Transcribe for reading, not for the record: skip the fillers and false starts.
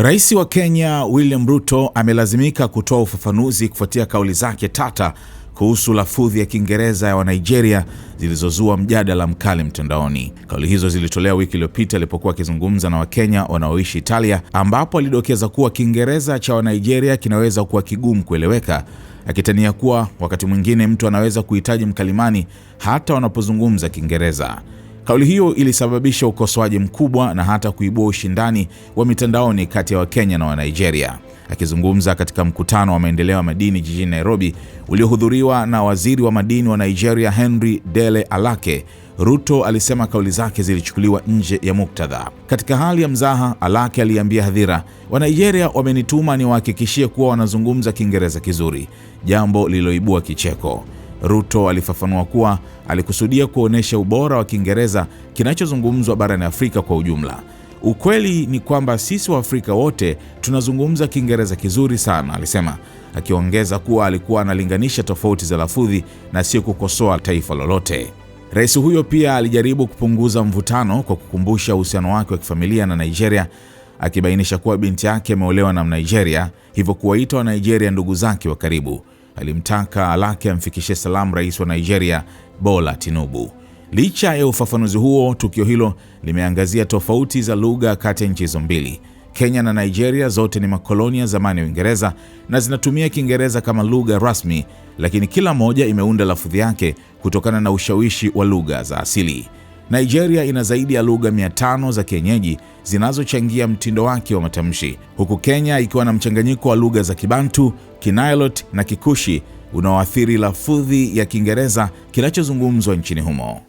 Rais wa Kenya William Ruto amelazimika kutoa ufafanuzi kufuatia kauli zake tata kuhusu lafudhi ya Kiingereza ya Wanigeria zilizozua mjadala mkali mtandaoni. Kauli hizo zilitolewa wiki iliyopita alipokuwa akizungumza na Wakenya wanaoishi Italia, ambapo alidokeza kuwa Kiingereza cha Wanigeria kinaweza kuwa kigumu kueleweka, akitania kuwa wakati mwingine mtu anaweza kuhitaji mkalimani hata wanapozungumza Kiingereza. Kauli hiyo ilisababisha ukosoaji mkubwa na hata kuibua ushindani wa mitandaoni kati ya Wakenya na Wanigeria. Akizungumza katika mkutano wa maendeleo ya madini jijini Nairobi uliohudhuriwa na waziri wa madini wa Nigeria Henry Dele Alake, Ruto alisema kauli zake zilichukuliwa nje ya muktadha. Katika hali ya mzaha, Alake aliambia hadhira, "Wanigeria wamenituma niwahakikishie kuwa wanazungumza Kiingereza kizuri," jambo lililoibua kicheko. Ruto alifafanua kuwa alikusudia kuonesha ubora wa Kiingereza kinachozungumzwa barani Afrika kwa ujumla. "Ukweli ni kwamba sisi wa Afrika wote tunazungumza Kiingereza kizuri sana," alisema, akiongeza kuwa alikuwa analinganisha tofauti za lafudhi na sio kukosoa taifa lolote. Rais huyo pia alijaribu kupunguza mvutano kwa kukumbusha uhusiano wake wa kifamilia na Nigeria, akibainisha kuwa binti yake ameolewa na Mnigeria, hivyo kuwaita wa Nigeria ndugu zake wa karibu. Alimtaka Alake amfikishie salamu rais wa Nigeria Bola Tinubu. Licha ya ufafanuzi huo, tukio hilo limeangazia tofauti za lugha kati ya nchi hizo mbili. Kenya na Nigeria zote ni makoloni ya zamani ya Uingereza na zinatumia Kiingereza kama lugha rasmi, lakini kila moja imeunda lafudhi yake kutokana na ushawishi wa lugha za asili. Nigeria ina zaidi ya lugha 500 za kienyeji zinazochangia mtindo wake wa matamshi, huku Kenya ikiwa na mchanganyiko wa lugha za Kibantu, Kinilot na Kikushi unaoathiri lafudhi ya Kiingereza kinachozungumzwa nchini humo.